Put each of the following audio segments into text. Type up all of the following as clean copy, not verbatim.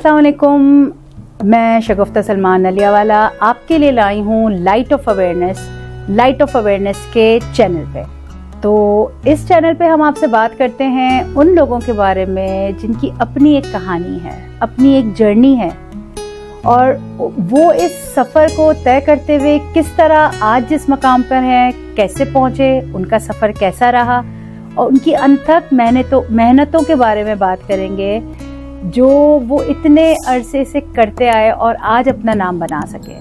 अस्सलाम वालेकुम, मैं शगुफ्ता सलमान नलियावाला आपके लिए लाई हूँ लाइट ऑफ अवेयरनेस के चैनल पे। तो इस चैनल पे हम आपसे बात करते हैं उन लोगों के बारे में जिनकी अपनी एक कहानी है, अपनी एक जर्नी है, और वो इस सफ़र को तय करते हुए किस तरह आज जिस मकाम पर हैं, कैसे पहुँचे, उनका सफ़र कैसा रहा, और उनकी अनथक मेहनतों के बारे में बात करेंगे जो वो इतने अरसे से करते आए और आज अपना नाम बना सके।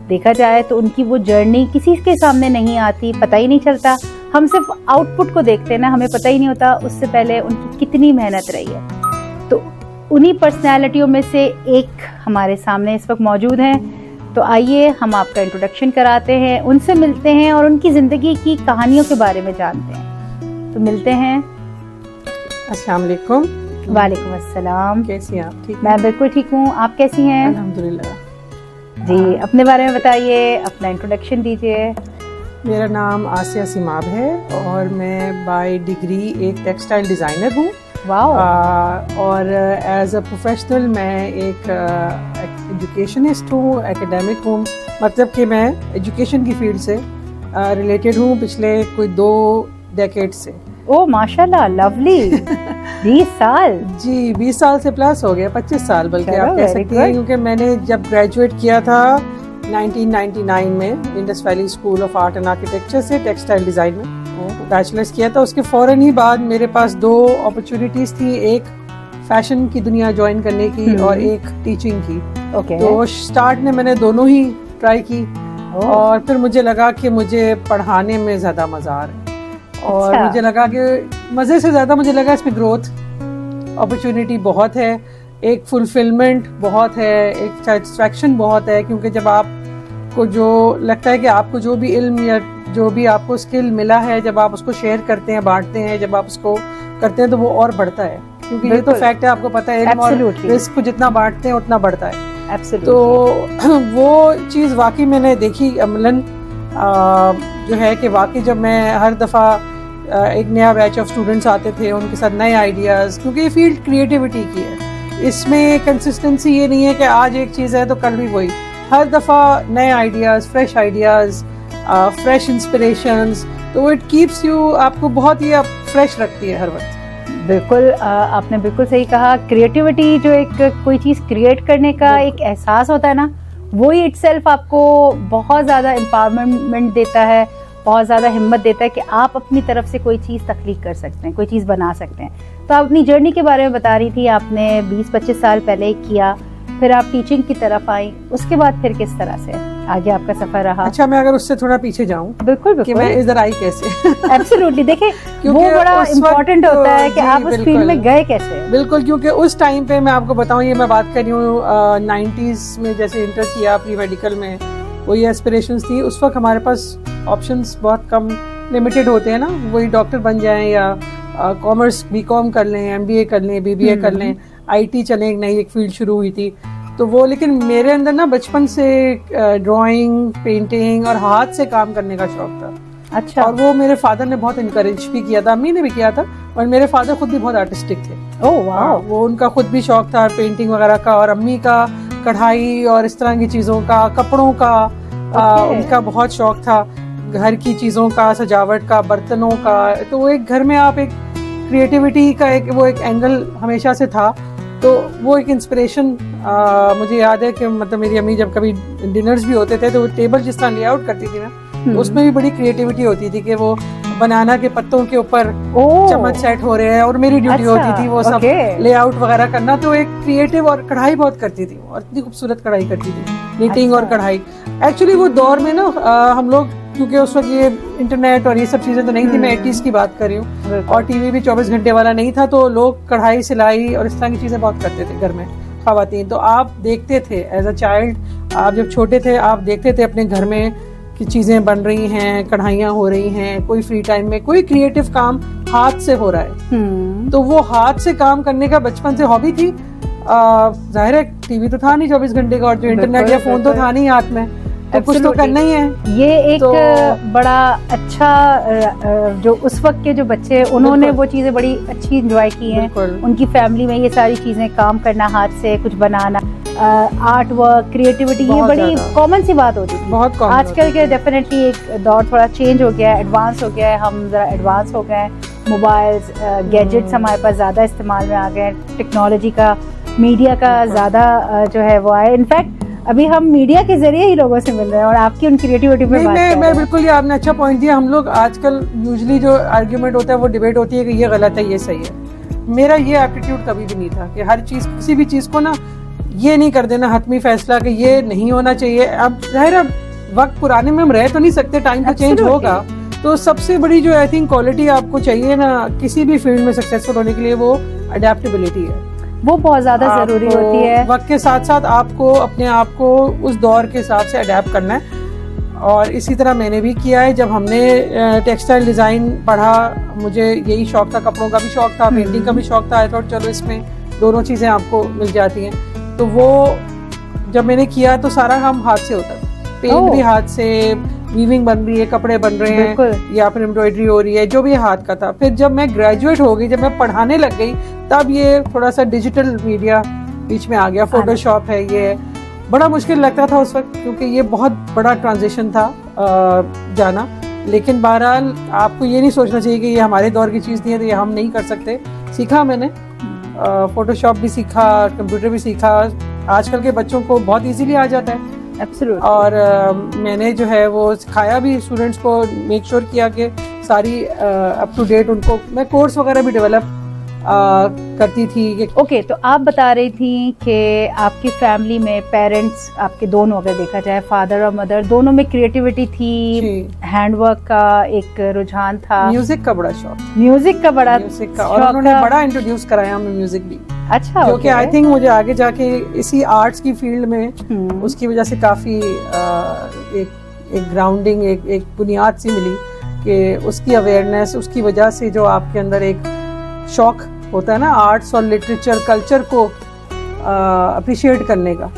देखा जाए तो उनकी वो जर्नी किसी के सामने नहीं आती, पता ही नहीं चलता। हम सिर्फ आउटपुट को देखते हैं ना, हमें पता ही नहीं होता उससे पहले उनकी कितनी मेहनत रही है। तो उन्हीं पर्सनैलिटियों में से एक हमारे सामने इस वक्त मौजूद हैं। तो आइए हम आपका इंट्रोडक्शन कराते हैं, उनसे मिलते हैं और उनकी ज़िंदगी की कहानियों के बारे में जानते हैं। तो मिलते हैं। अस्सलाम वालेकुम। वालेकुम अस्सलाम। कैसी हैं आप? ठीक? मैं बिल्कुल ठीक हूँ, आप कैसी हैं? अल्हम्दुलिल्लाह। जी, अपने बारे में बताइए, अपना इंट्रोडक्शन दीजिए। मेरा नाम आसिया सिमाब है और मैं बाय डिग्री एक टेक्सटाइल डिज़ाइनर हूँ। वाह। और एज अ प्रोफेशनल मैं एक एजुकेशनिस्ट हूँ, एकेडमिक हूँ। मतलब कि मैं एजुकेशन की फील्ड से रिलेटेड हूँ पिछले कोई 2 डेकेड से। ओ माशाल्लाह, लवली। 20 साल? जी, 20 साल से प्लस हो गया, 25 साल बल्कि आप कह सकती हैं, क्योंकि मैंने जब ग्रेजुएट किया था 1999 में Indus valley school of art and architecture से टेक्सटाइल डिज़ाइन में बैचलर्स किया था। उसके फ़ौरन ही बाद मेरे पास 2 अपॉर्चुनिटीज़ थी, एक फैशन की दुनिया ज्वाइन करने की और एक टीचिंग की। तो स्टार्ट में मैंने दोनों ही ट्राई की और फिर मुझे लगा कि मुझे पढ़ाने में ज़्यादा मज़ा आ रहा है। और मुझे लगा कि मज़े से ज़्यादा मुझे लगा इसमें ग्रोथ अपॉर्चुनिटी बहुत है, एक फुलफिलमेंट बहुत है, एक सेटिस्फैक्शन बहुत है। क्योंकि जब आपको जो लगता है कि आपको जो भी इल्म या जो भी आपको स्किल मिला है, जब आप उसको शेयर करते हैं, बांटते हैं, जब आप उसको करते हैं तो वो और बढ़ता है। क्योंकि ये तो फैक्ट है, आपको पता है, इल्म और रिस्क को जितना बांटते हैं उतना बढ़ता है। तो वो चीज़ वाकई मैंने देखी अमलन, जो है कि वाकई जब मैं हर दफ़ा एक नया बैच ऑफ स्टूडेंट्स आते थे, उनके साथ नए आइडियाज़, क्योंकि ये फील्ड क्रिएटिविटी की है, इसमें कंसिस्टेंसी ये नहीं है कि आज एक चीज़ है तो कल भी वही। हर दफ़ा नए आइडियाज़, फ्रेश इंस्पिरेशंस, तो इट कीप्स यू, आपको बहुत ही फ्रेश रखती है हर वक्त। बिल्कुल, आपने बिल्कुल सही कहा। क्रिएटिविटी जो एक कोई चीज़ क्रिएट करने का एक एहसास होता है ना, वो ही इटसेल्फ आपको बहुत ज़्यादा एम्पावरमेंट देता है, बहुत ज़्यादा हिम्मत देता है कि आप अपनी तरफ से कोई चीज़ तख्लीक कर सकते हैं, कोई चीज़ बना सकते हैं। तो आप अपनी जर्नी के बारे में बता रही थी, आपने 20-25 साल पहले किया, फिर आप टीचिंग की तरफ आई, उसके बाद फिर किस तरह से आगे आपका सफ़र रहा? अच्छा, मैं अगर उससे थोड़ा पीछे जाऊँ, बिल्कुल कि मैं इधर आई कैसे? एब्सोल्युटली। देखिए, वो बड़ा इम्पोर्टेंट होता है कि आप उस फील्ड में गए कैसे। बिल्कुल, क्योंकि उस टाइम पे मैं आपको बताऊँ, ये मैं बात कर रही हूँ 90s में, जैसे इंटर किया प्री मेडिकल में, वही एस्पिरेशंस थी। उस वक्त हमारे पास ऑप्शंस बहुत कम, लिमिटेड होते हैं ना, वही डॉक्टर बन जाएं या कॉमर्स बीकॉम कर लें, एमबीए कर लें, बीबीए कर लें, आईटी चलें, एक नई एक फील्ड शुरू हुई थी। तो वो, लेकिन मेरे अंदर ना बचपन से ड्राइंग, पेंटिंग और हाथ से काम करने का शौक था। अच्छा। और वो मेरे फादर ने बहुत इनकरेज भी किया था, अम्मी ने भी किया था, और मेरे फादर खुद भी बहुत आर्टिस्टिक थे। ओह वाह। वो उनका खुद भी शौक था पेंटिंग वगैरह का, और अम्मी का कढ़ाई और इस तरह की चीज़ों का, कपड़ों का, उनका बहुत शौक था, घर की चीज़ों का, सजावट का, बर्तनों का। तो वो एक घर में आप एक क्रिएटिविटी का वो एक एंगल हमेशा से था। तो वो एक इंस्पिरेशन मुझे याद है कि मतलब मेरी अम्मी जब कभी डिनर्स भी होते थे तो वो टेबल जिस तरह लेआउट करती थी ना, तो उसमें भी बड़ी क्रिएटिविटी होती थी कि वो बनाना के पत्तों के ऊपर चम्मच सेट हो रहे हैं, और मेरी ड्यूटी होती थी वो सब लेआउट वगैरह करना। तो एक क्रिएटिव, और कढ़ाई बहुत करती थी, और इतनी खूबसूरत कढ़ाई करती थी, नीटिंग और कढ़ाई। एक्चुअली वो दौर में ना हम लोग, क्योंकि उस वक्त ये इंटरनेट और ये सब चीज़ें तो नहीं थी, मैं 80s की बात कर रही हूँ, और टीवी भी 24 घंटे वाला नहीं था, तो लोग कढ़ाई, सिलाई और इस तरह की चीज़ें बहुत करते थे घर में, ख़वातीन। तो आप देखते थे एज अ चाइल्ड, आप जब छोटे थे आप देखते थे अपने घर में कि चीज़ें बन रही हैं, कढ़ाइयाँ हो रही हैं, कोई फ्री टाइम में कोई क्रिएटिव काम हाथ से हो रहा है। तो वो हाथ से काम करने का बचपन से हॉबी थी। जाहिर है टीवी तो था नहीं 24 घंटे का, और जो इंटरनेट या फ़ोन तो था नहीं हाथ में, तो कुछ तो करना ही है। ये एक बड़ा अच्छा जो उस वक्त के जो बच्चे उन्होंने वो चीजें बड़ी अच्छी एंजॉय की हैं। उनकी फैमिली में ये सारी चीजें, काम करना हाथ से, कुछ बनाना, आर्ट वर्क, क्रिएटिविटी, ये बड़ी कॉमन सी बात होती थी। बहुत कॉमन। आजकल के डेफिनेटली एक दौर थोड़ा चेंज हो गया है, एडवांस हो गया है, हम जरा एडवांस हो गए हैं। मोबाइल्स, गैजेट्स हमारे पास ज़्यादा इस्तेमाल में आ गए हैं, टेक्नोलॉजी का, मीडिया का ज़्यादा जो है वो आया। इनफैक्ट अभी हम मीडिया के जरिए ही लोगों से मिल रहे हैं और आपकी उन क्रिएटिविटी पे बात कर रहे हैं। मैं बिल्कुल, ये आपने अच्छा पॉइंट दिया। हम लोग आजकल यूजुअली जो आर्ग्यूमेंट होता है वो डिबेट होती है कि ये गलत है, ये सही है। मेरा ये एप्टीट्यूड कभी भी नहीं था कि हर चीज़, किसी भी चीज़ को ना ये नहीं कर देना हतमी फैसला कि ये नहीं होना चाहिए। अब जाहिर है वक्त पुराने में हम रह तो नहीं सकते, टाइम तो चेंज होगा। तो सबसे बड़ी जो आई थिंक क्वालिटी आपको चाहिए ना किसी भी फील्ड में सक्सेसफुल होने के लिए, वो अडेप्टेबिलिटी है। वो बहुत ज्यादा जरूरी होती है। वक्त के साथ साथ आपको अपने आप को उस दौर के हिसाब से अडेप्ट करना है, और इसी तरह मैंने भी किया है। जब हमने टेक्सटाइल डिज़ाइन पढ़ा, मुझे यही शौक था, कपड़ों का भी शौक था, पेंटिंग का भी शौक था। आई थॉट चलो इसमें दोनों चीज़ें आपको मिल जाती हैं। तो वो जब मैंने किया तो सारा काम हाथ से होता था, पेंट भी हाथ से, वीविंग बन रही है, कपड़े बन रहे हैं या फिर एम्ब्रॉयडरी हो रही है, जो भी हाथ का था। फिर जब मैं ग्रेजुएट हो गई, जब मैं पढ़ाने लग गई, तब ये थोड़ा सा डिजिटल मीडिया बीच में आ गया। फोटोशॉप है, ये बड़ा मुश्किल लगता था उस वक्त क्योंकि ये बहुत बड़ा ट्रांजिशन था जाना। लेकिन बहरहाल आपको ये नहीं सोचना चाहिए कि ये हमारे दौर की चीज़ नहीं है तो ये हम नहीं कर सकते। सीखा मैंने, फोटोशॉप भी सीखा, कंप्यूटर भी सीखा। आजकल के बच्चों को बहुत इजीली आ जाता है। Absolutely. और मैंने जो है वो सिखाया भी स्टूडेंट्स को, मेक श्योर किया कि सारी अप टू डेट उनको, मैं कोर्स वगैरह भी डेवलप करती थी। ओके, तो आप बता रही थी कि आपकी फैमिली में पेरेंट्स आपके दोनों, अगर देखा जाए फादर और मदर, दोनों में क्रिएटिविटी थी, हैंडवर्क का एक रुझान था, म्यूजिक का बड़ा शौक, म्यूजिक का बड़ा और उन्होंने बड़ा इंट्रोड्यूस कराया हमें म्यूजिक भी। अच्छा, क्योंकि आई थिंक मुझे आगे जाके इसी आर्ट्स की फील्ड में उसकी वजह से काफी एक ग्राउंडिंग, एक बुनियाद सी मिली कि उसकी अवेयरनेस, उसकी वजह से जो आपके अंदर एक शौक होता है ना आर्ट्स और लिटरेचर, कल्चर को अप्रिशिएट करने का,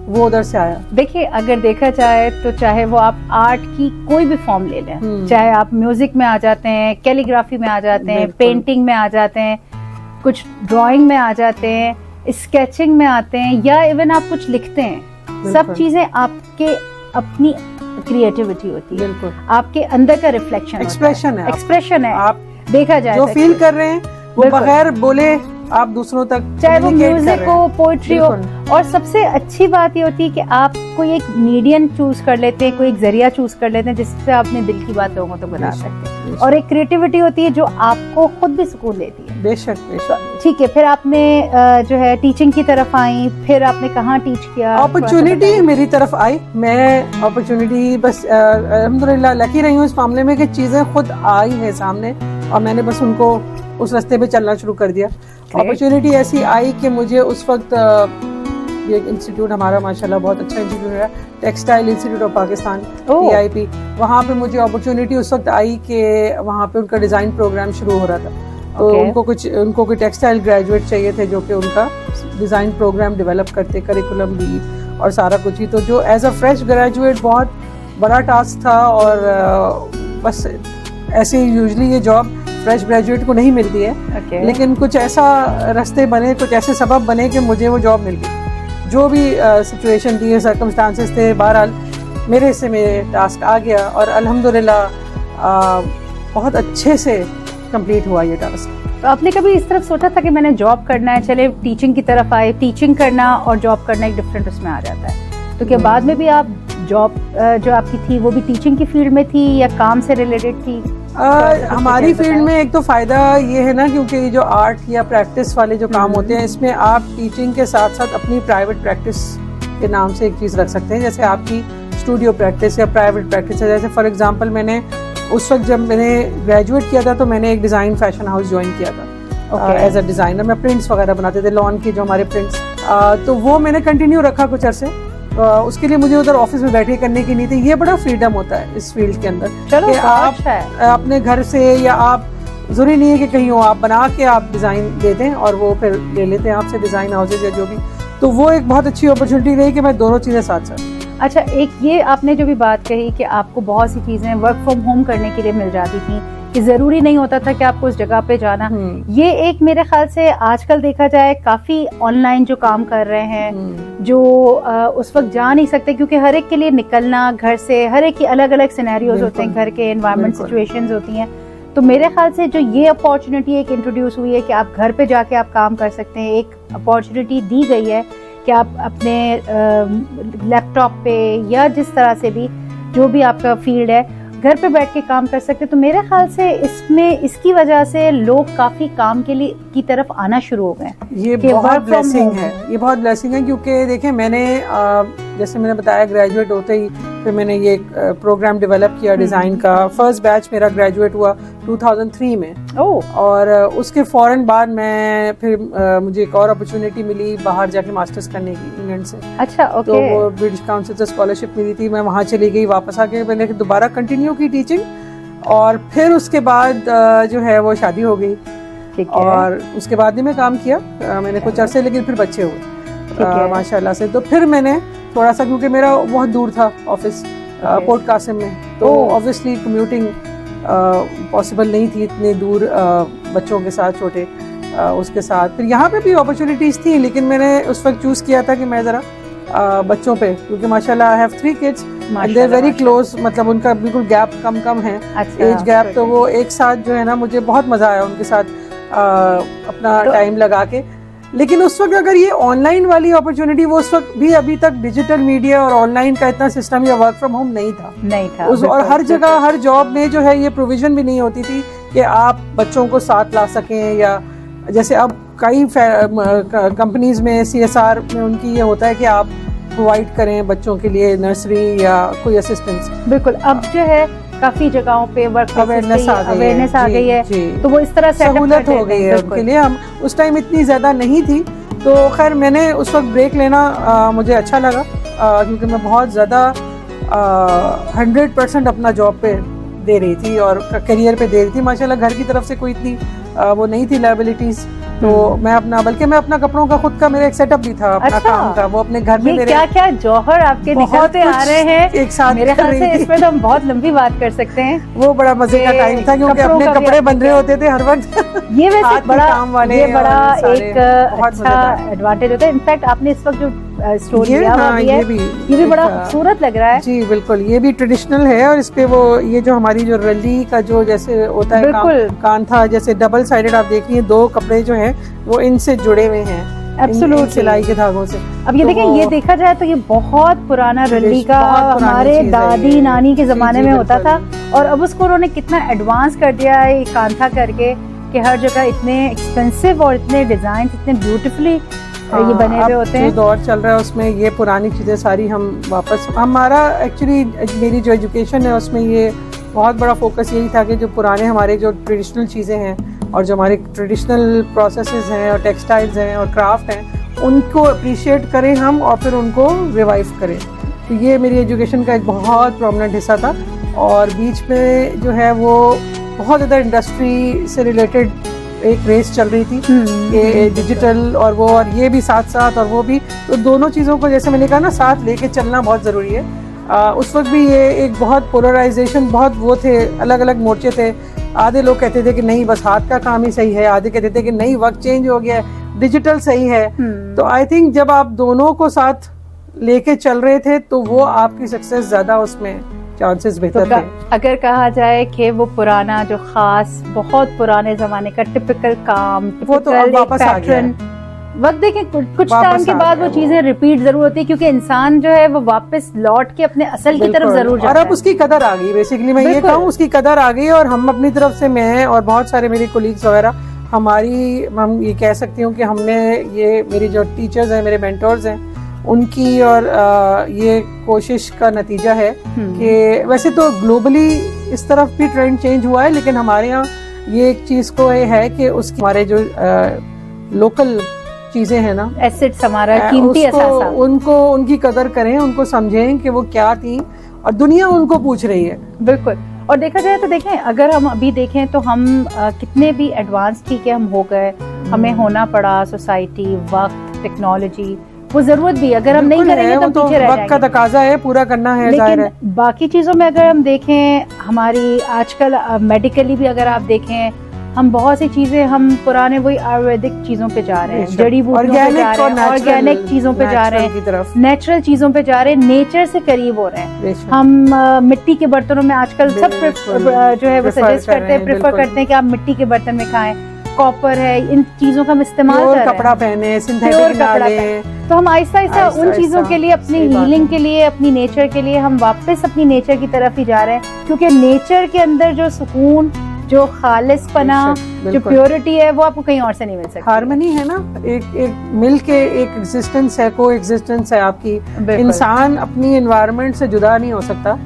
वो उधर से आया। देखिए, अगर देखा जाए तो चाहे वो आप आर्ट की कोई भी फॉर्म ले लें, चाहे आप म्यूजिक में आ जाते हैं, कैलीग्राफी में आ जाते हैं, पेंटिंग में आ जाते हैं, कुछ ड्राइंग में आ जाते हैं, स्केचिंग में आते हैं, या इवन आप कुछ लिखते हैं, सब चीजें आपके अपनी क्रिएटिविटी होती है, आपके अंदर का रिफ्लेक्शन, एक्सप्रेशन है। आप देखा जाए जो फील कर रहे हैं वो बगैर बोले आप दूसरों तक, चाहे वो म्यूजिक हो, पोइट्री हो। और सबसे अच्छी बात ये होती है कि आप कोई एक मीडियम चूज कर लेते हैं, कोई एक जरिया चूज कर लेते हैं जिससे आप अपने दिल की बात लोगों तक बता सकते हैं, और एक क्रिएटिविटी होती है जो आपको खुद भी सुकून देती है। बेशक। ठीक है, फिर आपने जो है टीचिंग की तरफ आई, फिर आपने कहाँ टीच किया? अपॉर्चुनिटी मेरी तरफ आई, मैं अपॉर्चुनिटी बस अल्हम्दुलिल्लाह लकी रही हूँ इस मामले में कि चीजें खुद आई है सामने और मैंने बस उनको उस रास्ते पे चलना शुरू कर दिया। अपॉर्चुनिटी ऐसी आई कि मुझे उस वक्त ये इंस्टीट्यूट हमारा माशाल्लाह बहुत अच्छा इंस्टीट्यूट है, textile institute of Pakistan, TIP, वहाँ पे मुझे अपॉर्चुनिटी उस वक्त आई कि वहाँ पे उनका डिज़ाइन प्रोग्राम शुरू हो रहा था। तो उनको कोई टेक्सटाइल ग्रेजुएट चाहिए थे जो कि उनका डिज़ाइन प्रोग्राम डेवलप करते, करिकुलम भी और सारा कुछ ही। तो जो एज अ फ्रेश ग्रेजुएट बहुत बड़ा टास्क था, और बस ऐसे यूजुअली ये जॉब फ्रेश ग्रेजुएट को नहीं मिलती है। लेकिन कुछ ऐसा रास्ते बने, कुछ ऐसे सबब बने कि मुझे वो जॉब मिल गई। जो भी सिचुएशन थी, सर्कमस्टांसेस थे, बहरहाल मेरे हिस्से में टास्क आ गया और अल्हम्दुलिल्लाह बहुत अच्छे से कंप्लीट हुआ ये टास्क। तो आपने कभी इस तरफ सोचा था कि मैंने जॉब करना है, चले टीचिंग की तरफ आए? टीचिंग करना और जॉब करना एक डिफरेंट उसमें आ जाता है। तो क्या बाद में भी आप जॉब जो आपकी थी वो भी टीचिंग की फील्ड में थी या काम से रिलेटेड थी? हमारी फील्ड में एक तो फ़ायदा ये है ना, क्योंकि ये जो आर्ट या प्रैक्टिस वाले जो काम होते हैं, इसमें आप टीचिंग के साथ साथ अपनी प्राइवेट प्रैक्टिस के नाम से एक चीज़ रख सकते हैं। जैसे आपकी स्टूडियो प्रैक्टिस या प्राइवेट प्रैक्टिस है। जैसे फॉर एग्जांपल मैंने उस वक्त जब मैंने ग्रेजुएट किया था तो मैंने एक डिज़ाइन फैशन हाउस ज्वाइन किया था एज अ डिज़ाइनर। मैं प्रिंट्स वगैरह बनाते थे, लॉन के जो हमारे प्रिंट्स, तो वो मैंने कंटिन्यू रखा कुछ अरसे। उसके लिए मुझे उधर ऑफिस में बैठे करने की नहीं थी। ये बड़ा फ्रीडम होता है इस फील्ड के अंदर कि आप अपने घर से, या आप जरूरी नहीं है कि कहीं हो, आप बना के आप डिज़ाइन दे दें और वो फिर ले लेते हैं आपसे डिज़ाइन हाउसेज या जो भी। तो वो एक बहुत अच्छी अपॉर्चुनिटी रही कि मैं दोनों चीज़ें साथ साथ अच्छा, एक ये आपने जो भी बात कही कि आपको बहुत सी चीजें वर्क फ्रॉम होम करने के लिए मिल जाती थी, कि जरूरी नहीं होता था कि आपको उस जगह पे जाना। ये एक मेरे ख्याल से आजकल देखा जाए काफी ऑनलाइन जो काम कर रहे हैं, जो उस वक्त जा नहीं सकते, क्योंकि हर एक के लिए निकलना घर से, हर एक की अलग अलग सिनेरियोज होते हैं, घर के एनवायरमेंट सिचुएशंस होती हैं। तो मेरे ख्याल से जो ये अपॉर्चुनिटी एक इंट्रोड्यूस हुई है कि आप घर पे जाके आप काम कर सकते हैं, एक अपॉर्चुनिटी दी गई है कि आप अपने लैपटॉप पे या जिस तरह से भी जो भी आपका फील्ड है घर पे बैठ के काम कर सकते हैं। तो मेरे ख्याल से इसमें इसकी वजह से लोग काफी काम के लिए की तरफ आना शुरू हो गए। ये बहुत ब्लेसिंग है, ये बहुत ब्लेसिंग है, क्योंकि देखें मैंने जैसे मैंने बताया ग्रेजुएट होते ही फिर मैंने ये प्रोग्राम डेवलप किया डिजाइन का। फर्स्ट बैच मेरा ग्रेजुएट हुआ 2003 में। और उसके फौरन बाद मैं फिर मुझे एक और अपॉर्चुनिटी मिली बाहर जाके मास्टर्स करने की इंग्लैंड से। अच्छा, ओके। तो वो ब्रिटिश काउंसिल से स्कॉलरशिप मिली थी, मैं वहाँ चली गई, वापस आके मैंने दोबारा कंटिन्यू की टीचिंग, और फिर उसके बाद जो है वो शादी हो गई। और उसके बाद ही मैं काम किया मैंने कुछ अरसे, लेकिन फिर बच्चे हुए माशाल्लाह से। तो फिर मैंने थोड़ा सा, क्योंकि मेरा बहुत दूर था ऑफिस पोर्ट कासिम में, तो ऑब्वियसली कम्यूटिंग पॉसिबल नहीं थी इतने दूर बच्चों के साथ, छोटे उसके साथ। फिर यहाँ पे भी अपॉर्चुनिटीज थी, लेकिन मैंने उस वक्त चूज किया था कि मैं जरा बच्चों पे, क्योंकि माशाल्लाह I have 3 kids and they are very close, मतलब उनका बिल्कुल गैप कम है, एज गैप। तो वो एक साथ जो है ना, मुझे बहुत मजा आया उनके साथ अपना टाइम लगा के। लेकिन उस वक्त अगर ये ऑनलाइन वाली अपॉर्चुनिटी, वो उस वक्त भी अभी तक डिजिटल मीडिया और ऑनलाइन का इतना सिस्टम या वर्क फ्रॉम होम नहीं था और हर जगह हर जॉब में जो है ये प्रोविजन भी नहीं होती थी कि आप बच्चों को साथ ला सकें। या जैसे अब कई कंपनीज में CSR में उनकी ये होता है कि आप प्रोवाइड करें बच्चों के लिए नर्सरी या कोई असिस्टेंस। बिल्कुल, अब जो है काफी जगहों पे वर्क अवेयरनेस आ गई है, तो वो इस तरह सहूलत हो गई है उनके लिए। हम उस टाइम इतनी ज्यादा नहीं थी, तो खैर मैंने उस वक्त ब्रेक लेना मुझे अच्छा लगा, क्योंकि मैं बहुत ज्यादा 100% अपना जॉब पे दे रही थी और करियर पे दे रही थी। माशाल्लाह घर की तरफ से कोई इतनी वो नहीं थी लायबिलिटीज, तो मैं अपना, बल्कि मैं अपना कपड़ों का खुद का मेरा एक सेटअप भी था अपना काम का, वो अपने घर में मेरे क्या जौहर आपके निकलते आ रहे हैं एक साथ। मेरे ख्याल से इसमें तो हम बहुत लंबी बात कर सकते हैं। वो बड़ा मजे का टाइम था, क्योंकि अपने कपड़े बन रहे होते थे हर वक्त। ये वैसे बड़ा एक अच्छा एडवांटेज होता है। इनफैक्ट आपने इस वक्त जो स्टोरी ये भी बड़ा खूबसूरत लग रहा है। जी बिल्कुल, ये भी ट्रेडिशनल है, और इस पे वो ये जो हमारी जो रली का जो जैसे होता है कान था, जैसे डबल साइडेड आप देख रही हैं, 2 कपड़े जो हैं वो इनसे जुड़े हुए हैं, एब्सोल्यूट सिलाई के धागों से। अब ये देखें, ये देखा जाए तो ये बहुत पुराना रली का हमारे दादी नानी के जमाने में होता था, और अब उसको उन्होंने कितना एडवांस कर दिया है कांथा करके, कि हर जगह इतने एक्सपेंसिव और इतने डिजाइन इतने ब्यूटीफुली ये बने हुए होते हैं। जो दौर चल रहा है उसमें ये पुरानी चीजें सारी हम वापस, हमारा एक्चुअली मेरी जो एजुकेशन है उसमें ये बहुत बड़ा फोकस यही था कि जो पुराने हमारे जो ट्रेडिशनल चीजें हैं और जो हमारे ट्रेडिशनल प्रोसेसेस हैं और टेक्सटाइल्स हैं और क्राफ्ट हैं, उनको अप्रिशिएट करें हम और फिर उनको रिवाइव करें। तो ये मेरी एजुकेशन का एक बहुत प्रोमिनेंट हिस्सा था। और बीच में जो है वो बहुत ज़्यादा इंडस्ट्री से रिलेटेड एक रेस चल रही थी, ये डिजिटल और वो, और ये भी साथ साथ और वो भी, तो दोनों चीज़ों को जैसे मैंने कहा ना साथ लेके चलना बहुत ज़रूरी है। उस वक्त भी ये एक बहुत पोलराइजेशन, बहुत वो थे, अलग अलग मोर्चे थे। आधे लोग कहते थे कि नहीं बस हाथ का काम ही सही है, आधे कहते थे कि नहीं वक्त चेंज हो गया है, डिजिटल सही है। तो आई थिंक जब आप दोनों को साथ लेके चल रहे थे तो वो आपकी सक्सेस ज्यादा, उसमें चांसेस बेहतर थे। अगर कहा जाए कि वो पुराना जो खास बहुत पुराने जमाने का टिपिकल काम, वो तो अब वापस आ गया। वक्त देखें कुछ टाइम के बाद वो चीजें रिपीट जरूर होती है, क्योंकि इंसान जो है वो वापस लौट के अपने असल की तरफ जरूर जाता है। और अब उसकी कदर आ गई, बेसिकली मैं ये कहूँ उसकी कदर आ गई। और हम अपनी तरफ से, मैं और बहुत सारे मेरे कोलीग्स वगैरह, हम ये कह सकती हूँ कि हमने ये, मेरी जो टीचर्स हैं, मेरे मेंटोर्स हैं, उनकी और ये कोशिश का नतीजा है कि वैसे तो ग्लोबली इस तरफ भी ट्रेंड चेंज हुआ है, लेकिन हमारे यहाँ ये एक चीज को है कि उसकी हमारे जो लोकल चीजें हैं ना, एसेट्स, हमारा कीमती असासा, उनको, उनकी कदर करें, उनको समझें कि वो क्या थी, और दुनिया उनको पूछ रही है। बिल्कुल। और देखा जाए तो देखें, अगर हम अभी देखें तो हम कितने भी एडवांस ठीक है हम हो गए, हमें होना पड़ा, सोसाइटी, वक्त, टेक्नोलॉजी, वो जरूरत भी, अगर हम नहीं करेंगे तो पीछे रह वक्त का तकाजा है, पूरा करना है, जाहिर है। बाकी चीजों में अगर हम देखें, हमारी आजकल मेडिकली भी अगर आप देखें, हम बहुत सी चीजें, हम पुराने वही आयुर्वेदिक चीजों पे जा रहे हैं, जड़ी बूटियों पे जा रहे हैं, ऑर्गेनिक चीजों पे जा रहे हैं, नेचुरल चीजों पे जा रहे हैं, नेचर से करीब हो रहे हैं। हम मिट्टी के बर्तनों में आजकल सब जो है वो सजेस्ट करते हैं, प्रेफर करते हैं कि आप मिट्टी के बर्तन में खाएं, कॉपर है, इन चीजों का हम इस्तेमाल कर रहे हैं, कपड़ा पहने, सिंथेटिक ना लें। तो हम आहिस्ता आहिस्ता उन चीजों के लिए, अपनी हीलिंग के लिए, अपनी नेचर के लिए हम वापस अपनी नेचर की तरफ ही जा रहे हैं, क्योंकि नेचर के अंदर जो सुकून, जो खालिसपना, जो प्योरिटी है, वो आपको कहीं और से नहीं मिल सकती। हार्मनी है ना, एक मिल के एक एग्जिस्टेंस है, को एग्जिस्टेंस है आपकी। इंसान अपनी एनवायरनमेंट से जुदा नहीं हो सकता,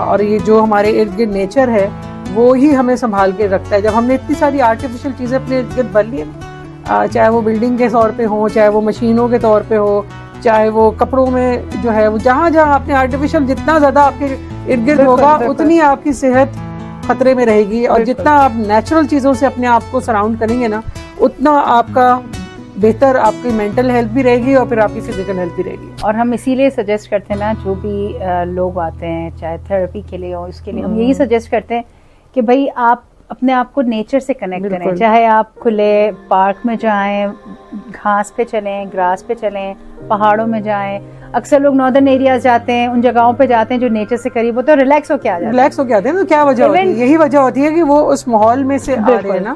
और ये जो हमारे इर्द गिर्द नेचर है वो ही हमें संभाल के रखता है। जब हमने इतनी सारी आर्टिफिशियल चीजें अपने इर्द गिर्द भर ली है, चाहे वो बिल्डिंग के तौर पे हो, चाहे वो मशीनों के तौर पे हो, चाहे वो कपड़ों में जो है, वो जहाँ जहाँ आपने आर्टिफिशियल, जितना ज्यादा आपके इर्द गिर्द होगा उतनी आपकी सेहत खतरे में रहेगी, और जितना आप नेचुरल चीजों से अपने आप को सराउंड करेंगे ना, उतना आपका बेहतर आपकी मेंटल हेल्थ भी रहेगी और फिर आपकी फिजिकल हेल्थ भी रहेगी। और हम इसीलिए सजेस्ट करते हैं ना, जो भी लोग आते हैं, चाहे थेरेपी के लिए हो, इसके लिए हम यही सजेस्ट करते हैं कि भाई आप अपने आप को नेचर से कनेक्ट करें। चाहे आप खुले पार्क में जाएं, घास पे चलें, ग्रास पे चलें, पहाड़ों में जाएं। अक्सर लोग नॉर्दर्न एरियाज जाते हैं, उन जगहों पे जाते हैं जो नेचर से करीब होते हैं, और रिलैक्स होके आ जाते हैं। रिलैक्स होके आते हैं, तो क्या वजह होती है? यही वजह होती है कि वो उस माहौल में से आ रहे हैं ना।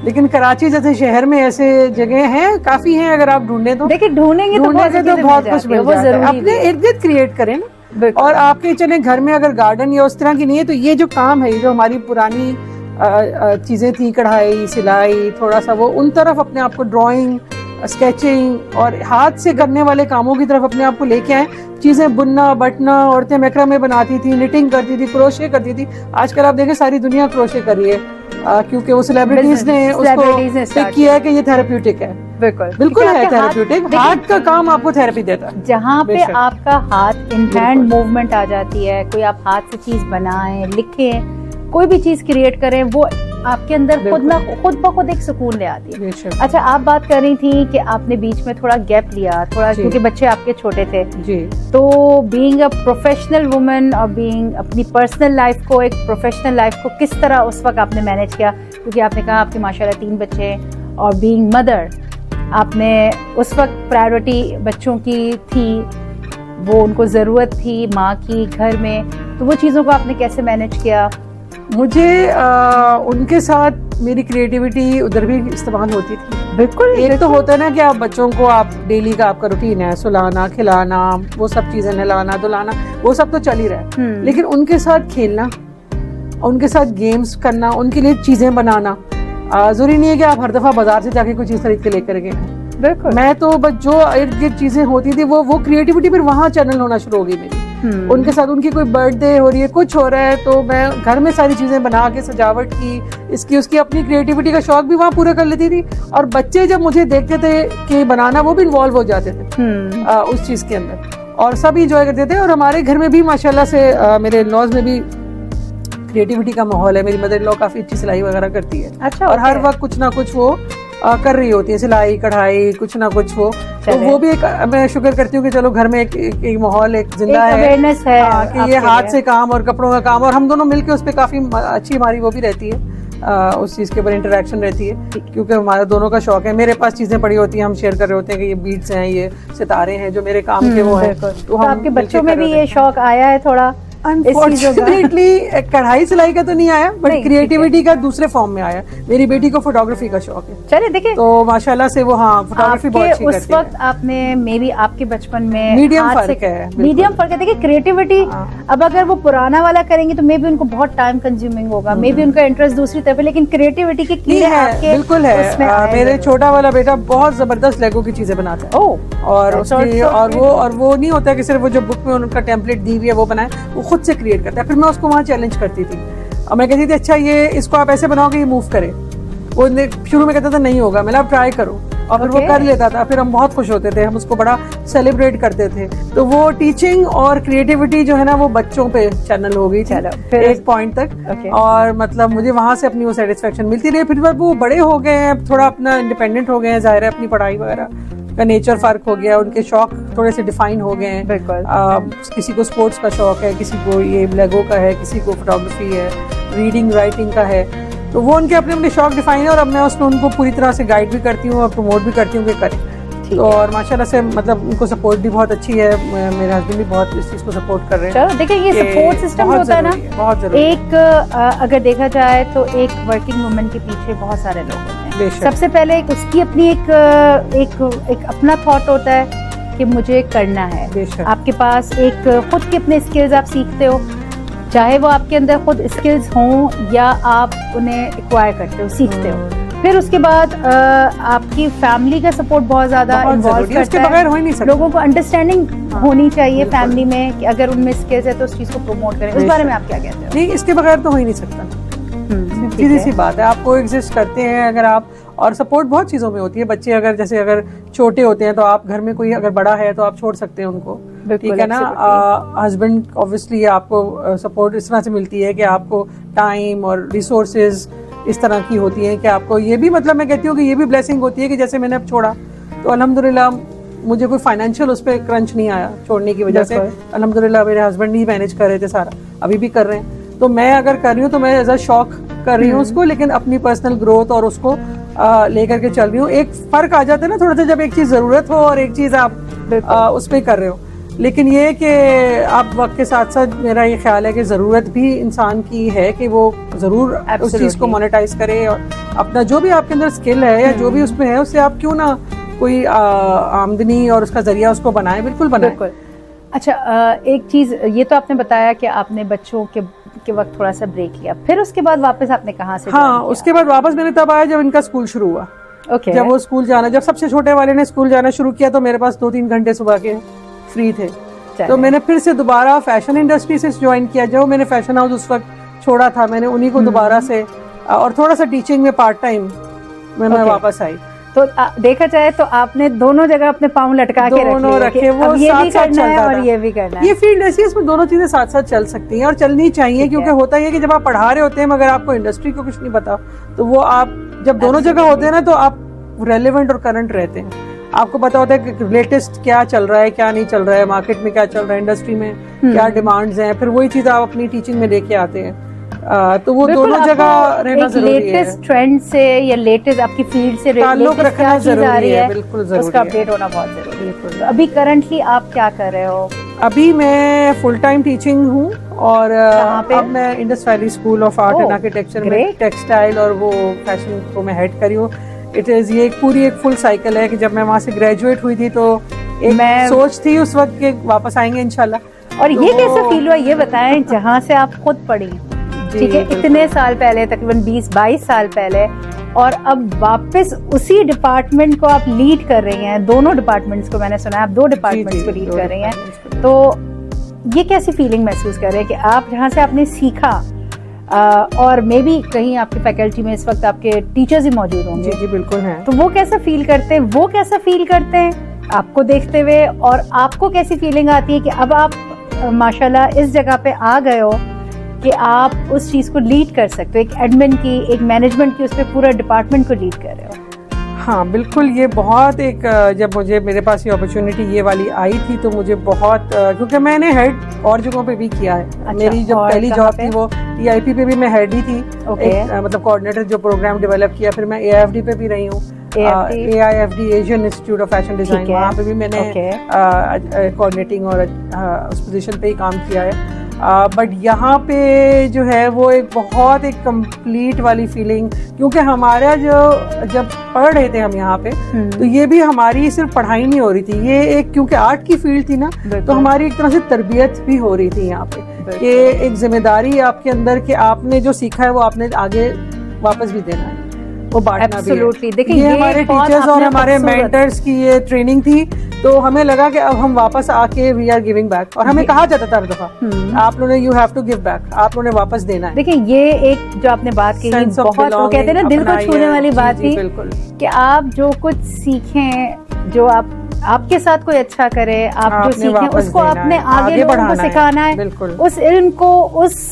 लेकिन कराची जैसे शहर में ऐसे जगह हैं, काफी हैं, अगर आप ढूंढें तो। देखिए ढूंढेंगे तो बहुत कुछ मिल जाता है। अपने इर्द गिर्द क्रिएट करें ना, और आपके चले घर में अगर गार्डन या उस तरह की नहीं है, तो ये जो काम है, ये जो हमारी पुरानी चीजें थी, कढ़ाई, सिलाई, थोड़ा सा वो, उन तरफ अपने आप को, ड्राइंग, स्केचिंग और हाथ से करने वाले कामों की तरफ अपने आप को लेके आए। चीजें बुनना, बटना, औरतें मैक्रामे बनाती थी, निटिंग करती थी, क्रोशे करती थी। आजकल आप देखें सारी दुनिया क्रोशे कर रही है, क्योंकि वो सेलिब्रिटीज ने उसको पिक किया है कि ये थेरेप्यूटिक है। बिल्कुल है थेरेप्यूटिक। हाथ का काम आपको थेरेपी देता है। जहाँ पे आपका हाथ इन हैंड मूवमेंट आ जाती है, कोई आप हाथ से चीज बनाएं, लिखें, कोई भी चीज क्रिएट करें, वो आपके अंदर खुद ब खुद एक सुकून ले आती है। अच्छा, आप बात कर रही थी कि आपने बीच में थोड़ा गैप लिया, थोड़ा, क्योंकि बच्चे आपके छोटे थे जी। तो बीइंग अ प्रोफेशनल वुमन और बीइंग अपनी पर्सनल लाइफ को, एक प्रोफेशनल लाइफ को किस तरह उस वक्त आपने मैनेज किया? क्योंकि आपने कहा आपके माशाल्लाह 3 बच्चे, और बीइंग मदर, आपने उस वक्त प्रायोरिटी बच्चों की थी, वो उनको जरूरत थी माँ की घर में, तो वो चीजों को आपने कैसे मैनेज किया? मुझे उनके साथ मेरी क्रिएटिविटी उधर भी इस्तेमाल होती थी। बिल्कुल। एक तो होता है ना कि आप बच्चों को, आप डेली का आपका रूटीन है, सुलाना, खिलाना, वो सब चीजें, नहलाना, धुलाना, वो सब तो चल ही रहा है। लेकिन उनके साथ खेलना, उनके साथ गेम्स करना, उनके लिए चीजें बनाना, जरूरी नहीं है कि आप हर दफा बाजार से जाके कोई चीज खरीद के लेकर गए। बिल्कुल। मैं तो बस जो इर्द गिर्द चीजें होती थी, वो क्रिएटिविटी फिर वहां चैनल होना शुरू हो गई मेरी। उनके साथ, उनकी कोई बर्थडे हो रही है, कुछ हो रहा है, तो मैं घर में सारी चीजें बना के, सजावट की, इसकी उसकी, अपनी क्रिएटिविटी का शौक भी वहां पूरा कर लेती थी। और बच्चे जब मुझे देखते थे कि बनाना, वो भी इन्वॉल्व हो जाते थे उस चीज के अंदर, और सब इंजॉय करते थे। और हमारे घर में भी माशाल्लाह से मेरे इन-लॉज में भी क्रिएटिविटी का माहौल है। मेरी मदर इन लॉ काफी अच्छी सिलाई वगैरह करती है। अच्छा, और हर वक्त कुछ ना कुछ वो कर रही होती है, सिलाई, कढ़ाई, कुछ ना कुछ वो। तो वो भी एक, मैं शुक्र करती हूँ कि चलो घर में एक माहौल, एक जिंदा है, अवेयरनेस है कि ये हाथ से काम और कपड़ों का काम, और हम दोनों मिलके उस पर काफी अच्छी हमारी वो भी रहती है, उस चीज के ऊपर इंटरेक्शन रहती है, क्योंकि हमारा दोनों का शौक है। मेरे पास चीजें पड़ी होती हैं, हम शेयर कर रहे होते हैं कि ये बीड्स हैं, ये सितारे हैं, जो मेरे काम के वो हैं। तो आपके बच्चों में भी ये शौक आया है थोड़ा? अनफॉर्चुनेटली कढ़ाई सिलाई का तो नहीं आया, बट क्रिएटिविटी का दूसरे फॉर्म में आया। मेरी बेटी को फोटोग्राफी का शौक है। चलिए देखिए, तो माशाल्लाह से वो, हाँ, फोटोग्राफी बहुत अच्छी करती है। उस वक्त आपने, मे बी आपके बचपन में मीडियम फर्क है। देखिए क्रिएटिविटी, अब अगर वो पुराना वाला करेंगे तो मे बी उनको बहुत टाइम कंज्यूमिंग होगा, मे बी उनका इंटरेस्ट दूसरी तरफ है, लेकिन क्रिएटिविटी की कीड़े आपके बिल्कुल है। मेरे छोटा वाला बेटा बहुत जबरदस्त लेगो की चीजें बनाता है, और वो नहीं होता कि सिर्फ वो जो बुक में उनका टेम्पलेट दी हुई है वो बनाए, वो खुद से क्रिएट करता है। फिर मैं उसको वहाँ चैलेंज करती थी, और मैं कहती थी अच्छा ये इसको आप ऐसे बनाओगे, ये मूव करे। वो शुरू में कहता था नहीं होगा, मैं ट्राई करो, और फिर वो कर लेता था। फिर हम बहुत खुश होते थे, हम उसको बड़ा सेलिब्रेट करते थे। तो वो टीचिंग और क्रिएटिविटी जो है ना, वो बच्चों पे चैनल हो गई थी एक पॉइंट तक, और मतलब मुझे वहां से अपनी वो सेटिस्फेक्शन मिलती रही। फिर वो बड़े हो गए हैं, थोड़ा अपना इंडिपेंडेंट हो गए हैं, जाहिर है, अपनी पढ़ाई वगैरह का नेचर फर्क हो गया, उनके शौक थोड़े से डिफाइन हो गए हैं। बिल्कुल। किसी को स्पोर्ट्स का शौक है, किसी को ये लेगो का है, किसी को फोटोग्राफी है, रीडिंग राइटिंग का है, तो वो उनके अपने अपने शौक डिफाइन है और अब मैं उसमें उनको पूरी तरह से गाइड भी करती हूँ और प्रमोट भी करती हूँ कि करें। तो और माशाल्लाह से मतलब उनको सपोर्ट भी बहुत अच्छी है, मेरे हस्बैंड भी बहुत इस चीज़ को सपोर्ट कर रहे हैं। चलो देखिए, ये सपोर्ट सिस्टम होता है ना, बहुत जरूरी एक अगर देखा जाए तो एक वर्किंग वुमन के पीछे बहुत सारे लोग होते हैं। सबसे पहले उसकी अपनी एक अपना थॉट होता है कि मुझे करना है। आपके पास एक खुद के अपने स्किल्स आप सीखते हो, चाहे वो आपके अंदर खुद स्किल्स हों या आप उन्हें एक्वायर करते हो, सीखते हो। फिर उसके बाद आपकी फैमिली का सपोर्ट बहुत ज्यादा इन्वॉल्व करता है। बगैर हो ही नहीं सकता। लोगों को अंडरस्टैंडिंग होनी चाहिए फैमिली में कि अगर उनमें स्किल्स है तो उस चीज को प्रमोट करें। उस बारे में आप क्या कहते हो? नहीं, इसके बगैर तो हो ही नहीं सकता। सीधी सी बात है, आप को एग्जिस्ट करते हैं अगर आप, और सपोर्ट बहुत चीजों में होती है। बच्चे अगर जैसे अगर छोटे होते हैं तो आप घर में कोई अगर बड़ा है तो आप छोड़ सकते हैं उनको, ठीक है ना। हस्बैंड ऑब्वियसली आपको सपोर्ट इस तरह से मिलती है कि आपको टाइम और रिसोर्सेज इस तरह की होती है कि आपको ये भी, मतलब मैं कहती हूँ कि ये भी ब्लेसिंग होती है कि जैसे मैंने अब छोड़ा तो अल्हम्दुलिल्लाह मुझे कोई फाइनेंशियल उस पर क्रंच नहीं आया छोड़ने की वजह से। अल्हम्दुलिल्लाह मेरे हस्बैंड ही मैनेज कर रहे थे सारा, अभी भी कर रहे हैं। तो मैं अगर कर रही हूँ तो मैं एज अ शौक कर रही हूँ उसको, लेकिन अपनी पर्सनल ग्रोथ और उसको लेकर के चल रही हूँ। एक फर्क आ जाता है ना थोड़ा सा, जब एक चीज जरूरत हो और एक चीज आप उस पर कर रहे हो। लेकिन ये कि आप वक्त के साथ साथ मेरा ये ख्याल है कि ज़रूरत भी इंसान की है कि वो ज़रूर उस चीज़ को मोनेटाइज करे और अपना जो भी आपके अंदर स्किल है या जो भी उसमें है उससे आप क्यों ना कोई आमदनी और उसका जरिया उसको बनाए, बिल्कुल बनाए। बिल्कुल। अच्छा, एक चीज़ ये तो आपने बताया कि आपने बच्चों के वक्त थोड़ा सा ब्रेक लिया, फिर उसके बाद वापस आपने कहाँ से? हाँ, उसके बाद वापस मैंने तब आया जब इनका स्कूल शुरू हुआ। ओके। जब वो स्कूल जाना, जब सबसे छोटे वाले ने स्कूल जाना शुरू किया तो मेरे पास 2-3 घंटे सुबह के फ्री थे, तो मैंने फिर से दोबारा फैशन इंडस्ट्री से ज्वाइन किया। जो मैंने फैशन हाउस उस वक्त छोड़ा था, मैंने उन्हीं को दोबारा से, और थोड़ा सा टीचिंग में पार्ट टाइम में मैं वापस आई। तो देखा जाए तो आपने दोनों जगह अपने पाँव लटका के रखे, वो ये भी करना है और ये भी करना है। ये फील्ड ऐसी है, इसमें दोनों चीजें साथ साथ चल सकती हैं और चलनी चाहिए, क्योंकि होता है कि जब आप पढ़ा रहे होते हैं मगर आपको इंडस्ट्री को कुछ नहीं पता, तो वो आप जब दोनों जगह होते हैं ना तो आप रेलेवेंट और करंट रहते हैं। आपको पता होता है कि लेटेस्ट क्या चल रहा है, क्या नहीं चल रहा है, मार्केट में क्या चल रहा है, इंडस्ट्री में क्या डिमांड्स हैं, फिर वही चीज आप अपनी टीचिंग में लेके आते हैं। तो वो दोनों जगह रहना जरूरी है। लेटेस्ट ट्रेंड से या लेटेस्ट आपकी फील्ड से ताल्लुक रखना जरूरी है, बिल्कुल जरूरी है, उसका अपडेट होना बहुत जरूरी है। तो अभी करंटली आप क्या कर रहे हो? अभी मैं फुल टाइम टीचिंग हूँ और अब मैं Indus valley school of art and architecture में टेक्सटाइल और वो फैशन को मैं हेड करी हूँ। इट इज ये एक फुल साइकिल है कि जब मैं वहाँ से ग्रेजुएट हुई थी तो एक सोच थी उस वक्त के वापस आएंगे इंशाल्लाह। और ये कैसा फील हुआ ये बताएं, जहाँ से आप खुद पढ़ी, ठीक है, इतने साल पहले, तकरीबन 20-22 साल पहले, और अब वापस उसी डिपार्टमेंट को आप लीड कर रही हैं। दोनों डिपार्टमेंट्स को, मैंने सुना है आप 2 डिपार्टमेंट्स को लीड कर रही हैं, तो ये कैसी फीलिंग महसूस कर रहे हैं कि आप जहाँ से आपने सीखा और मे बी कहीं आपकी फैकल्टी में इस वक्त आपके टीचर्स ही मौजूद होंगे? जी बिल्कुल हैं। तो वो कैसा फील करते हैं, वो कैसा फील करते हैं आपको देखते हुए, और आपको कैसी फीलिंग आती है कि अब आप माशाल्लाह इस जगह पे आ गए हो कि आप उस चीज को लीड कर सकते हो, एक एडमिन की, एक मैनेजमेंट की, उस पर पूरा डिपार्टमेंट को लीड कर रहे हो? हाँ बिल्कुल, ये बहुत एक, जब मुझे मेरे पास ये अपॉर्चुनिटी ये वाली आई थी तो मुझे बहुत, क्योंकि मैंने हेड और जगहों पे भी किया है। अच्छा, मेरी जो पहली जॉब थी वो टीआईपी पे भी मैं हेड ही थी, मतलब कोऑर्डिनेटर जो प्रोग्राम डेवलप किया। फिर मैं एआईएफडी पे भी रही हूँ, AIFD Asian institute of fashion design, वहाँ पे भी मैंने कोऑर्डिनेटिंग और उस पोजीशन पे ही काम किया है। बट यहाँ पे जो है वो एक बहुत एक कंप्लीट वाली फीलिंग, क्योंकि हमारा जो जब पढ़ रहे थे हम यहाँ पे तो ये भी हमारी सिर्फ पढ़ाई नहीं हो रही थी, ये एक क्योंकि आर्ट की फील्ड थी ना, तो हमारी एक तरह से तरबियत भी हो रही थी यहाँ पे कि एक जिम्मेदारी आपके अंदर कि आपने जो सीखा है वो आपने आगे वापस भी देना है, वो बांटना भी है। देखिए ये हमारे टीचर्स और हमारे मेंटर्स की ये ट्रेनिंग थी, तो हमें लगा कि अब हम वापस आके वी आर गिविंग बैक, और हमें कहा जाता था हर दफा आप लोगों ने you have to give back, आप लोगों ने वापस देना है। देखिए ये एक जो आपने बात की बहुत, वो कहते हैं ना दिल को छूने वाली बात थी कि आप जो कुछ सीखें, जो आपके साथ कोई अच्छा करे, आप जो सीखें उसको आपने आगे लोगों को सिखाना है, उस इल्म को, उस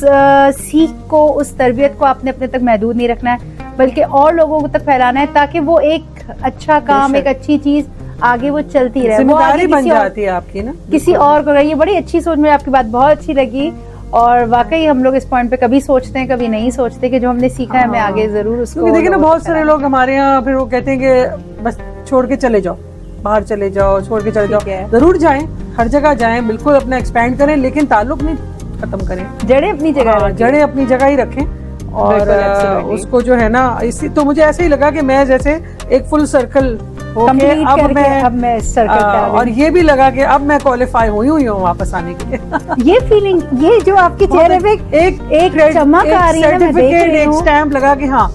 सीख को, उस तरबियत को आपने अपने तक महदूद नहीं रखना है, बल्कि और लोगों तक फैलाना है, ताकि वो एक अच्छा काम, एक अच्छी चीज आगे वो चलती रहे, वो जिम्मेदारी आगे बन किसी और- जाती है आपकी ना, किसी और को। ये बड़ी अच्छी सोच, मुझे आपकी बात बहुत अच्छी लगी। और वाकई हम लोग इस पॉइंट पे कभी सोचते हैं कभी नहीं सोचते कि जो हमने सीखा है हमें आगे जरूर उसको। क्योंकि देखिए ना लोगों बहुत तक सारे कराना। लोग हमारे यहाँ फिर वो कहते हैं कि बस छोड़ के चले जाओ, बाहर चले जाओ, छोड़ के चले ठीक है। जाओ। जरूर जाएं, हर जगह जाएं, बिल्कुल अपना एक्सपैंड करें, लेकिन ताल्लुक नहीं खत्म करें। जड़ें अपनी जगह रखें। जड़ें अपनी जगह ही रखें। और बिल्कुल, absolutely। उसको जो है ना, इसी तो मुझे ऐसे ही लगा कि मैं जैसे एक फुल सर्कल कंप्लीट करके अब मैं इस सर्कल पे आ गई। और ये भी लगा कि अब मैं क्वालिफाई हुई हूँ वापस आने के लिए। ये फीलिंग, ये जो आपके चेहरे पे एक चमक आ रही है ना, मैं देख रही एक हूँ। स्टैम्प लगा कि हाँ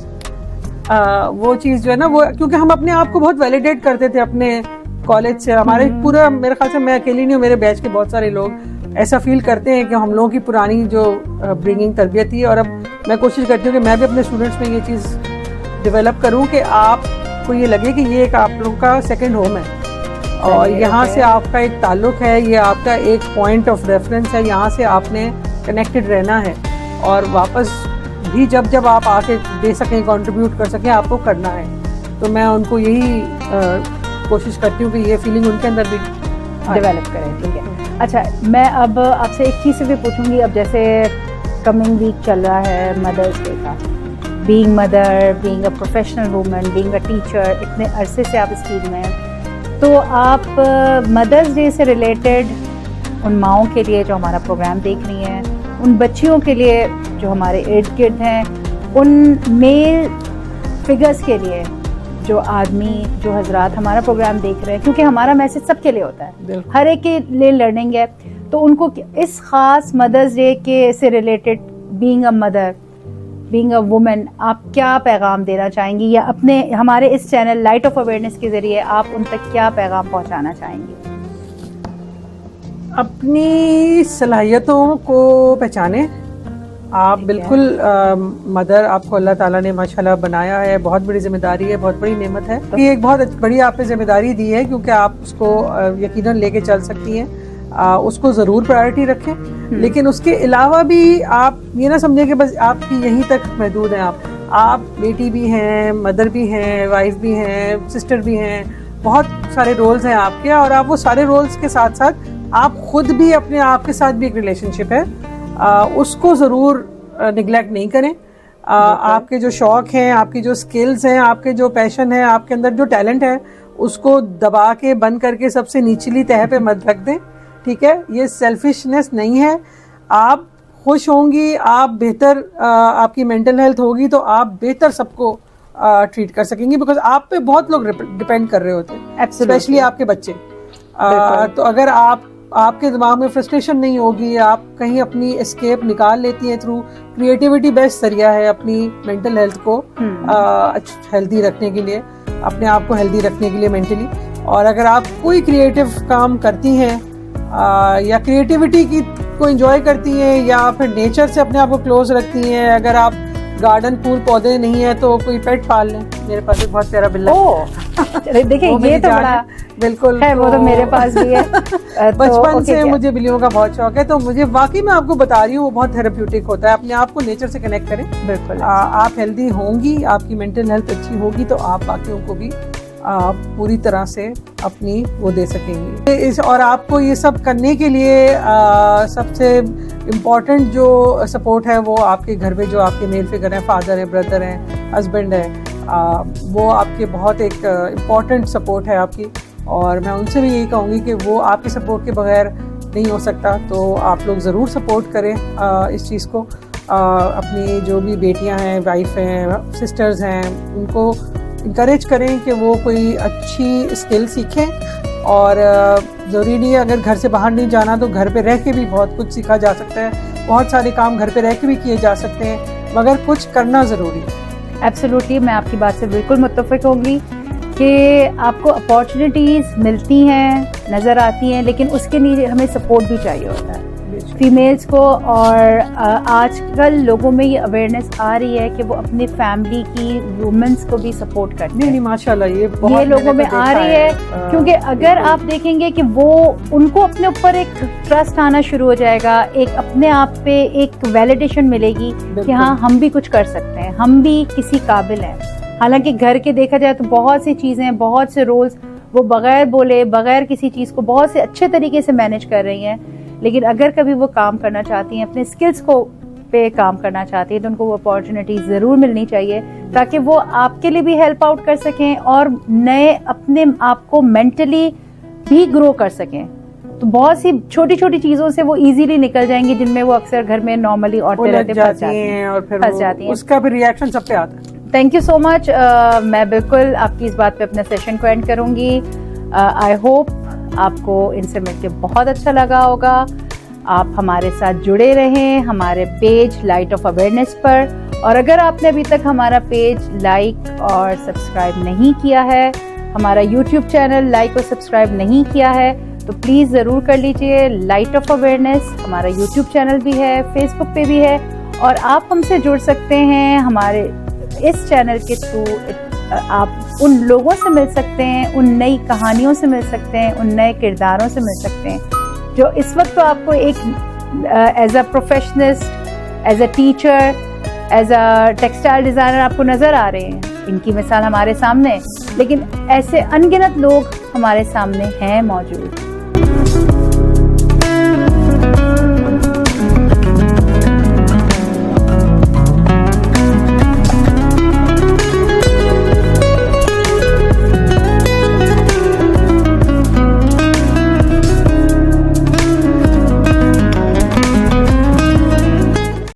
वो चीज जो है ना, वो क्योंकि हम अपने आप को बहुत वैलिडेट करते थे अपने कॉलेज से। हमारे पूरा, मेरे ख्याल से मैं अकेली नहीं हूँ, मेरे बैच के बहुत सारे लोग ऐसा फील करते हैं कि हम लोगों की पुरानी जो ब्रिंगिंग तरबियत थी, और अब मैं कोशिश करती हूँ कि मैं भी अपने स्टूडेंट्स में ये चीज़ डेवलप करूँ कि आपको ये लगे कि ये एक आप लोगों का सेकंड होम है, और यहाँ से आपका एक ताल्लुक है, ये आपका एक पॉइंट ऑफ रेफरेंस है, यहाँ से आपने कनेक्टेड रहना है, और वापस भी जब जब आप आके दे सकें, कंट्रीब्यूट कर सकें, आपको करना है। तो मैं उनको यही कोशिश करती हूँ कि ये फीलिंग उनके अंदर भी डेवलप करें। ठीक है, अच्छा मैं अब आपसे एक चीज़ से भी पूछूंगी। अब जैसे कमिंग वीक चल रहा है मदर्स डे का, being mother, being a professional woman, being a teacher, इतने अरसे से आप इस फील्ड में हैं, तो आप मदर्स डे से रिलेटेड उन माओं के लिए जो हमारा प्रोग्राम देख रही हैं, उन बच्चियों के लिए जो हमारे इर्द गिर्द हैं, उन मेल फिगर्स के लिए जो आदमी, जो हजरात हमारा प्रोग्राम देख रहे हैं, क्योंकि हमारा मैसेज सबके लिए होता है, हर एक के लिए लर्निंग है, तो उनको इस खास मदर्स डे के से related, being a mother, being a woman, आप क्या पैगाम देना चाहेंगी, या अपने हमारे इस चैनल लाइट ऑफ अवेयरनेस के जरिए आप उन तक क्या पैगाम पहुंचाना चाहेंगी? अपनी सलाहियतों को पहचाने। आप बिल्कुल मदर, आपको अल्लाह ताला ने माशाल्लाह बनाया है, बहुत बड़ी जिम्मेदारी है, बहुत बड़ी नेमत है। ये एक बहुत बड़ी आप पे जिम्मेदारी दी है, क्योंकि आप उसको यकीनन लेके चल सकती हैं। उसको ज़रूर प्रायोरिटी रखें, लेकिन उसके अलावा भी आप ये ना समझें कि बस आपकी यहीं तक महदूद हैं। आप बेटी भी हैं, मदर भी हैं, वाइफ भी हैं, सिस्टर भी हैं, बहुत सारे रोल्स हैं आपके, और आप वो सारे रोल्स के साथ साथ आप खुद भी, अपने आप के साथ भी एक रिलेशनशिप है, उसको ज़रूर निगलेक्ट नहीं करें। आपके जो शौक हैं, आपकी जो स्किल्स हैं, आपके जो पैशन है, आपके अंदर जो टैलेंट है, उसको दबा के बंद करके सबसे निचली तह पे मत रख दें। ठीक है, ये सेल्फिशनेस नहीं है। आप खुश होंगी, आप बेहतर, आपकी मेंटल हेल्थ होगी, तो आप बेहतर सबको ट्रीट कर सकेंगी, बिकॉज आप पे बहुत लोग डिपेंड कर रहे होते हैं, स्पेशली आपके बच्चे। तो अगर आपके दिमाग में फ्रस्ट्रेशन नहीं होगी, आप कहीं अपनी एस्केप निकाल लेती हैं थ्रू क्रिएटिविटी, बेस्ट जरिया है अपनी मेंटल हेल्थ को हेल्दी रखने के लिए, अपने आप को हेल्दी रखने के लिए मेंटली। और अगर आप कोई क्रिएटिव काम करती हैं, या क्रिएटिविटी को एंजॉय करती हैं, या फिर नेचर से अपने आप को क्लोज रखती हैं, अगर आप गार्डन, फूल पौधे नहीं है तो कोई पेट पाल लें। मेरे पास एक बहुत प्यारा बिल्ला है। देखिए ये तो बड़ा बिल्कुल है, वो तो मेरे पास भी है। बचपन से मुझे बिल्लियों का बहुत शौक है, तो मुझे वाकई मैं आपको बता रही हूँ, वो बहुत थेरेप्यूटिक होता है। अपने आप को नेचर से कनेक्ट करें, बिल्कुल। आप हेल्दी होंगी, आपकी मेंटल हेल्थ अच्छी होगी, तो आप बाकियों को भी पूरी तरह से अपनी वो दे सकेंगी। और आपको ये सब करने के लिए सबसे इम्पोर्टेंट जो सपोर्ट है, वो आपके घर में जो आपके मेल फिगर हैं, फादर हैं, ब्रदर हैं, हस्बैंड हैं, वो आपके बहुत एक इम्पॉर्टेंट सपोर्ट है आपकी। और मैं उनसे भी यही कहूँगी कि वो आपके सपोर्ट के बगैर नहीं हो सकता, तो आप लोग ज़रूर सपोर्ट करें इस चीज़ को। अपनी जो भी बेटियां हैं, वाइफ हैं, सिस्टर्स हैं, उनको इंकरेज करें कि वो कोई अच्छी स्किल सीखें। और ज़रूरी नहीं है, अगर घर से बाहर नहीं जाना, तो घर पे रह के भी बहुत कुछ सीखा जा सकता है। बहुत सारे काम घर पे रह के भी किए जा सकते हैं, मगर कुछ करना ज़रूरी है। एब्सोल्युटली, मैं आपकी बात से बिल्कुल मुत्तफिक होंगी कि आपको अपॉर्चुनिटीज़ मिलती हैं, नज़र आती हैं, लेकिन उसके लिए हमें सपोर्ट भी चाहिए होता है फीमेल्स को। और आजकल लोगों में ये अवेयरनेस आ रही है कि वो अपनी फैमिली की वुमेन्स को भी सपोर्ट करते हैं। नहीं माशाल्लाह, ये लोगों में आ रही है, क्योंकि अगर आप देखेंगे कि वो उनको अपने ऊपर एक ट्रस्ट आना शुरू हो जाएगा, एक अपने आप पे एक वैलिडेशन मिलेगी कि हाँ हम भी कुछ कर सकते हैं, हम भी किसी काबिल हैं। हालांकि घर के देखा जाए तो बहुत सी चीज़ें, बहुत से रोल्स वो बगैर बोले, बगैर किसी चीज़ को बहुत से अच्छे तरीके से मैनेज कर रही हैं। लेकिन अगर कभी वो काम करना चाहती हैं, अपने स्किल्स को पे काम करना चाहती हैं, तो उनको वो अपॉर्चुनिटी ज़रूर मिलनी चाहिए, ताकि वो आपके लिए भी हेल्प आउट कर सकें और नए अपने आप को मेंटली भी ग्रो कर सकें। तो बहुत सी छोटी छोटी चीज़ों से वो इजीली निकल जाएंगी, जिनमें वो अक्सर घर में नॉर्मली औरतें रहते फंस जाती हैं। उसका भी रिएक्शन सब पे आता है। Thank you so much. मैं बिल्कुल आपकी इस बात पे अपने सेशन को एंड करूंगी। आई होप आपको इनसे मिलकर बहुत अच्छा लगा होगा। आप हमारे साथ जुड़े रहें हमारे पेज लाइट ऑफ अवेयरनेस पर, और अगर आपने अभी तक हमारा पेज लाइक और सब्सक्राइब नहीं किया है, हमारा यूट्यूब चैनल लाइक और सब्सक्राइब नहीं किया है, तो प्लीज़ ज़रूर कर लीजिए। लाइट ऑफ अवेयरनेस हमारा यूट्यूब चैनल भी है, फेसबुक पे भी है, और आप हमसे जुड़ सकते हैं। हमारे इस चैनल के थ्रू आप उन लोगों से मिल सकते हैं, उन नई कहानियों से मिल सकते हैं, उन नए किरदारों से मिल सकते हैं जो इस वक्त तो आपको एक as a professionalist, as a teacher, as a textile designer आपको नज़र आ रहे हैं। इनकी मिसाल हमारे सामने, लेकिन ऐसे अनगिनत लोग हमारे सामने हैं मौजूद।